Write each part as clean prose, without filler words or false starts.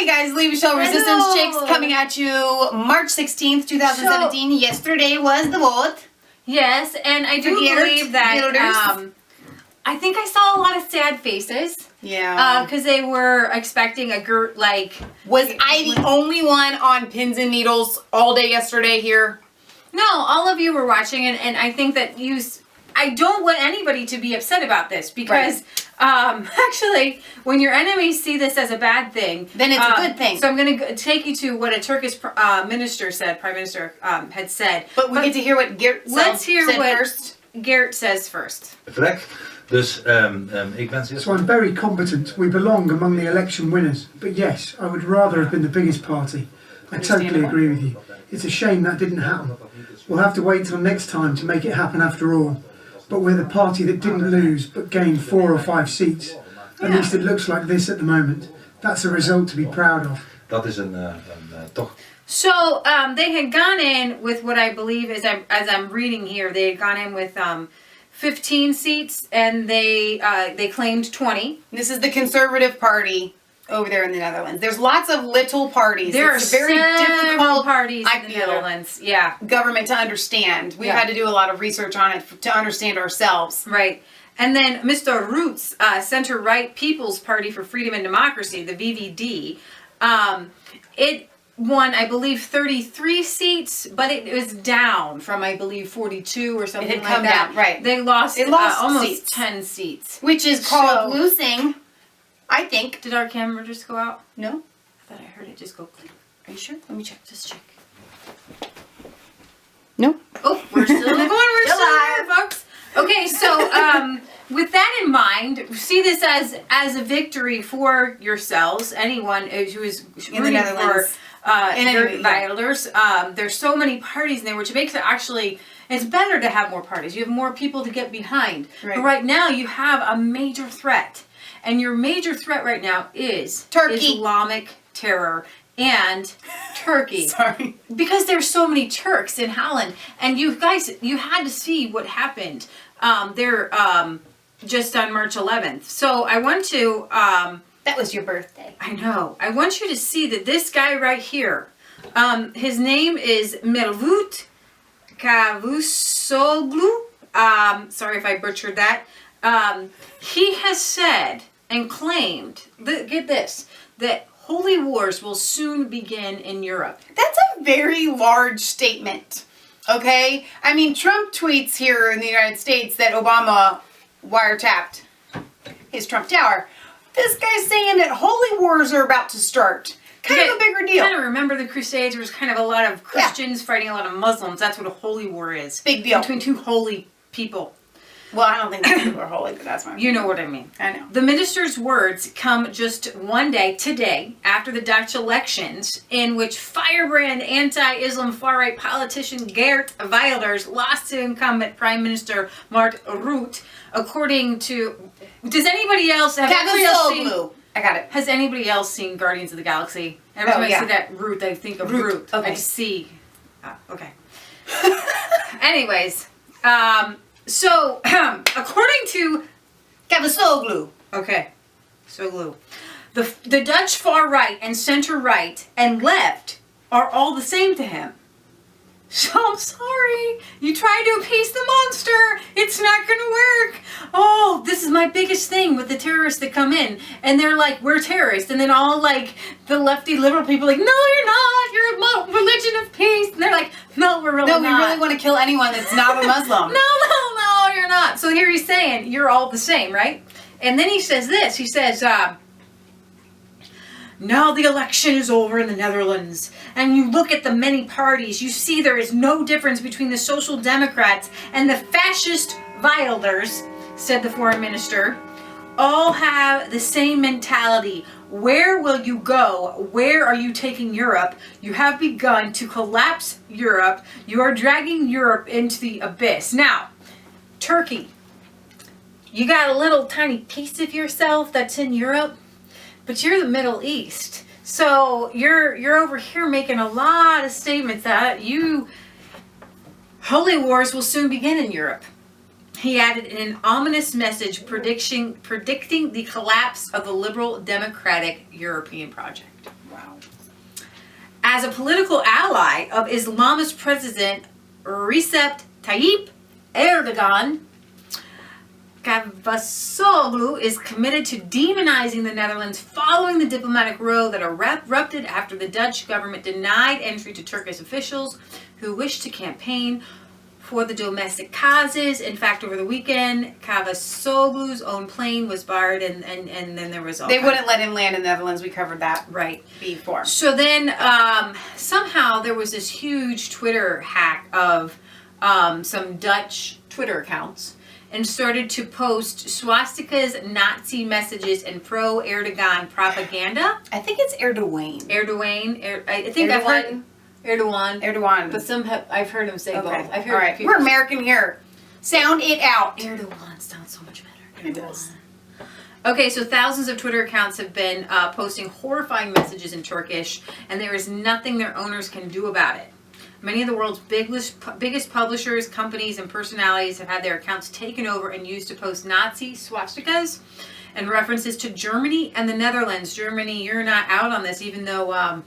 Hey guys, Lee Michelle Resistance Hello. Chicks coming at you March 16th, 2017. Yesterday was the vote. Yes, and I do believe that I think I saw a lot of sad faces. Yeah. Because they were expecting a Geert, Was I the only one on pins and needles all day yesterday here? No, all of you were watching, and I think that I don't want anybody to be upset about this because actually, when your enemies see this as a bad thing, then it's a good thing. So I'm going to take you to what a Turkish minister said, Prime Minister had said. But we get to hear what Geert said first. Geert says first. So I'm very competent. We belong among the election winners. But yes, I would rather have been the biggest party. I totally agree with you. It's a shame that didn't happen. We'll have to wait till next time to make it happen after all. But we're the party that didn't lose but gained 4 or 5 seats. At least it looks like this at the moment. That's a result to be proud of. So they had gone in with what I believe is, as I'm reading here, they had gone in with 15 seats and they claimed 20. This is the Conservative Party over there in the Netherlands. There's lots of little parties. There it's are very difficult parties in the Netherlands. Yeah, government to understand. We've had to do a lot of research on it to understand ourselves. Right. And then Mr. Ruud's center-right People's Party for Freedom and Democracy, the VVD, it won, I believe, 33 seats, but it was down from, I believe, 42 or something like that. Down, right. They lost almost seats. 10 seats. Which is called losing, I think. Did our camera just go out? No. I thought I heard it just go click. Are you sure? Let me check. Just check. No. Oh, we're still going. We're still here, folks. Okay, so with that in mind, see this as a victory for yourselves. Anyone who is in the Netherlands for Geert Wilders. There's so many parties in there, which makes it actually, it's better to have more parties. You have more people to get behind. Right. But right now, you have a major threat. And your major threat right now is Turkey. Islamic terror and Turkey. Sorry. Because there's so many Turks in Holland. And you guys, you had to see what happened there just on March 11th. So I want to... that was your birthday. I know. I want you to see that this guy right here, his name is Mevlut Cavusoglu. Sorry if I butchered that. He has said and claimed, get this, that holy wars will soon begin in Europe. That's a very large statement. Okay? I mean, Trump tweets here in the United States that Obama wiretapped his Trump Tower. This guy's saying that holy wars are about to start. Kind of a bigger deal. Kind of remember the Crusades. There was kind of a lot of Christians fighting a lot of Muslims. That's what a holy war is. Big deal. Between two holy people. Well, I don't think those people are holy, but that's fine. You know what I mean. I know. The minister's words come just one day, today, after the Dutch elections, in which firebrand anti-Islam far-right politician Geert Wilders lost to incumbent Prime Minister Mark Rutte, according to... Does anybody else have... I got it. Has anybody else seen Guardians of the Galaxy? Every time I see that Rutte, I think of Rutte. Okay. I see... okay. Anyways... So, according to Cavusoglu. Okay, Soglu, the Dutch far right and center right and left are all the same to him. So I'm sorry, you try to appease the monster, it's not gonna work. Oh, this is my biggest thing with the terrorists that come in, and they're like, we're terrorists, and then all like the lefty liberal people are like, no, you're not, you're a religion of peace, and they're like, no, we're really not. No, we really want to kill anyone that's not a Muslim. No, you're not. So here he's saying, you're all the same, right? And then he says this, he says, now the election is over in the Netherlands, and you look at the many parties, you see there is no difference between the Social Democrats and the fascist Wilders, said the foreign minister. All have the same mentality. Where will you go? Where are you taking Europe? You have begun to collapse Europe. You are dragging Europe into the abyss. Now, Turkey, you got a little tiny piece of yourself that's in Europe. But you're the Middle East, so you're over here making a lot of statements that holy wars will soon begin in Europe. He added in an ominous message predicting the collapse of the liberal democratic European project. Wow. Wow. As a political ally of Islamist President Recep Tayyip Erdogan, Cavusoglu is committed to demonizing the Netherlands following the diplomatic row that erupted after the Dutch government denied entry to Turkish officials who wished to campaign for the domestic causes. In fact, over the weekend, Cavusoglu's own plane was barred, and then there was all They wouldn't let him land in the Netherlands. We covered that right before. So then somehow there was this huge Twitter hack of some Dutch Twitter accounts, and started to post swastikas, Nazi messages, and pro-Erdogan propaganda. I think it's Erdogan. I think I've heard Erdogan. but I've heard him say both. I've heard All right. We're American here. Sound it out. Erdogan sounds so much better. It does. Okay, so thousands of Twitter accounts have been posting horrifying messages in Turkish, and there is nothing their owners can do about it. Many of the world's biggest publishers, companies, and personalities have had their accounts taken over and used to post Nazi swastikas and references to Germany and the Netherlands. Germany, you're not out on this, even though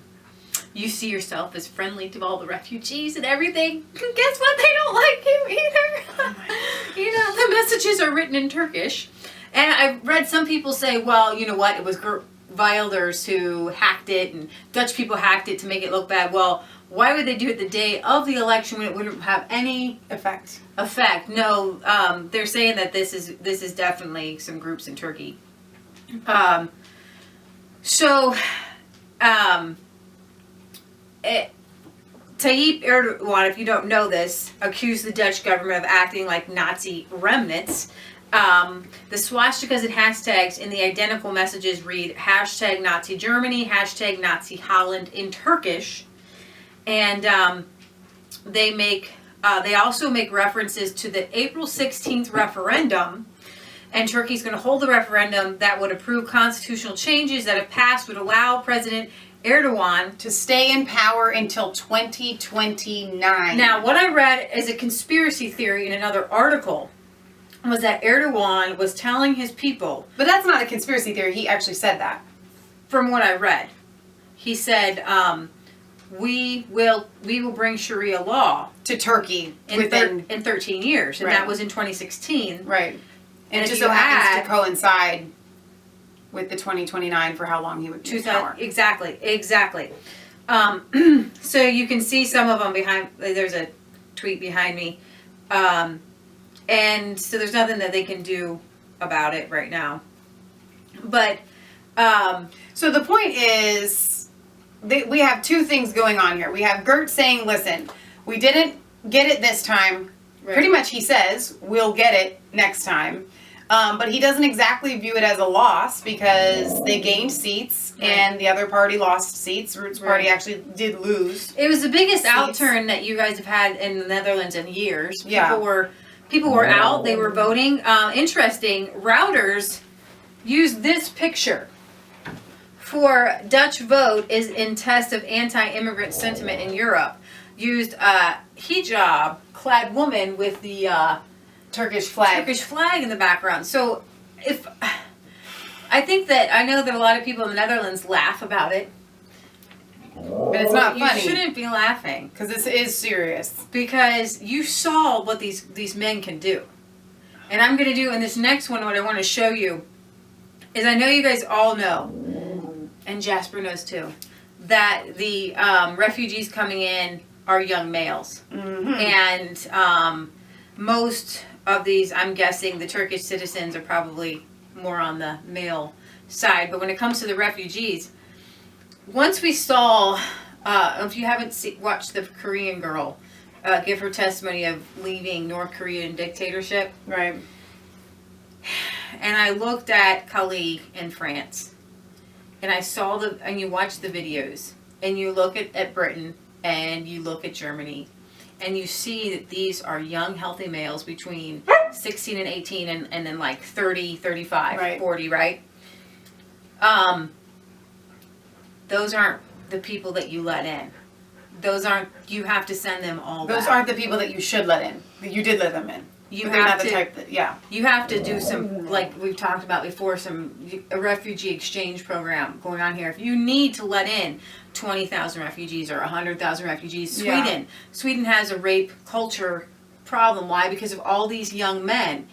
you see yourself as friendly to all the refugees and everything. Guess what? They don't like you either. You know, the messages are written in Turkish. And I've read some people say, well, you know what? It was Geert Wilders who hacked it, and Dutch people hacked it to make it look bad. Well, why would they do it the day of the election when it wouldn't have any effect? No, they're saying that this is definitely some groups in Turkey. Tayyip Erdogan, if you don't know this, accused the Dutch government of acting like Nazi remnants. The swastikas and hashtags in the identical messages read hashtag Nazi Germany, hashtag Nazi Holland in Turkish. And they also make references to the April 16th referendum. And Turkey's going to hold a referendum that would approve constitutional changes that, if passed, would allow President Erdogan to stay in power until 2029. Now, what I read as a conspiracy theory in another article was that Erdogan was telling his people... But that's not a conspiracy theory. He actually said that. From what I read. He said, we will bring Sharia law to Turkey in 13 years. And that was in 2016. Right. And it just so happens to coincide with the 2029 for how long he would be in power. Exactly. So you can see some of them behind. There's a tweet behind me. And so there's nothing that they can do about it right now. But, so the point is, we have two things going on here. We have Geert saying, listen, we didn't get it this time. Right. Pretty much he says, we'll get it next time. But he doesn't exactly view it as a loss because they gained seats and the other party lost seats. Ruud's party actually did lose. It was the biggest outturn that you guys have had in the Netherlands in years. Yeah. People were out. They were voting. Interesting. Routers used this picture for Dutch vote is in test of anti-immigrant sentiment in Europe. Used a hijab-clad woman with the Turkish flag in the background. So I think that I know that a lot of people in the Netherlands laugh about it. But it's not funny. You shouldn't be laughing. Because this is serious. Because you saw what these men can do. And I'm going to do in this next one, what I want to show you is I know you guys all know, and Jasper knows too, that the refugees coming in are young males. Mm-hmm. And most of these, I'm guessing, the Turkish citizens are probably more on the male side. But when it comes to the refugees, once we saw, if you haven't watched the Korean girl give her testimony of leaving North Korean dictatorship. Right. And I looked at Calais in France. And I saw and you watch the videos. And you look at Britain. And you look at Germany. And you see that these are young, healthy males between 16 and 18 and then like 30, 35, right. 40, right? Those aren't the people that you let in. You have to send them all back. Those aren't the people that you should let in. You did let them in. You But they're not have the to. type that, yeah. You have to do some, like we've talked about before, a refugee exchange program going on here. If you need to let in 20,000 refugees or 100,000 refugees, Sweden has a rape culture problem. Why? Because of all these young men.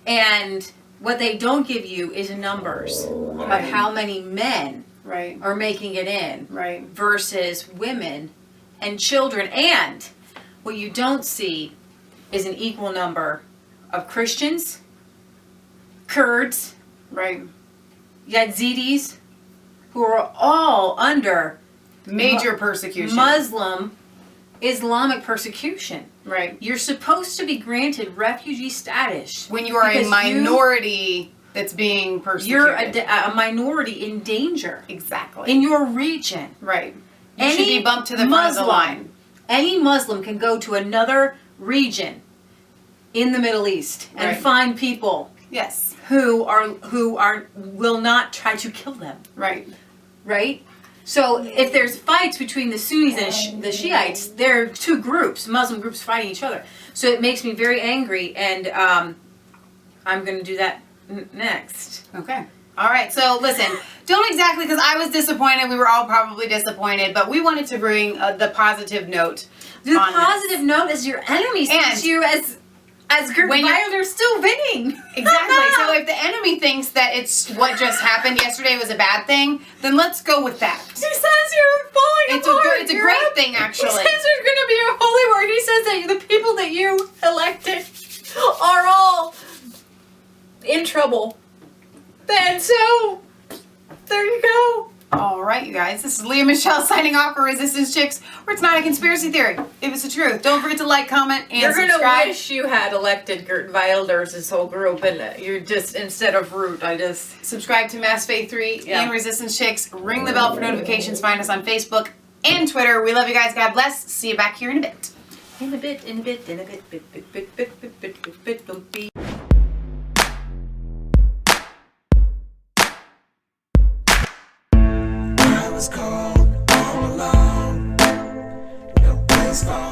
And what they don't give you is numbers of how many men are making it in versus women and children. And what you don't see is an equal number of Christians, Kurds, Yazidis, who are all under major persecution. Muslim Islamic persecution. Right. You're supposed to be granted refugee status when you are a minority that's being persecuted. You're a minority in danger. Exactly. In your region. Right. You should be bumped to the front of the line. Any Muslim can go to another region in the Middle East and find people who will not try to kill them. Right? So if there's fights between the Sunnis and the Shiites, there are two groups, Muslim groups fighting each other. So it makes me very angry, and I'm going to do that next. Okay. All right. So listen, don't exactly, because I was disappointed. We were all probably disappointed, but we wanted to bring the positive note. The positive note is your enemy sees you as Geert Wilders still winning. Exactly. So if the enemy thinks that it's what just happened yesterday was a bad thing, then let's go with that. He says you're falling apart. It's a great thing, actually. He says there's going to be a holy war. He says that the people that you elected are all in trouble. And so, there you go. All right, you guys. This is Leah Michelle signing off for Resistance Chicks, where it's not a conspiracy theory. It was the truth. Don't forget to like, comment, and subscribe. You're going to wish you had elected Geert Wilders' this whole group, and you're just, instead of Root, Subscribe to Mass Faith 3 and Resistance Chicks. Ring the bell for notifications. Find us on Facebook and Twitter. We love you guys. God bless. See you back here in a bit. In a bit. I was cold all alone. No place for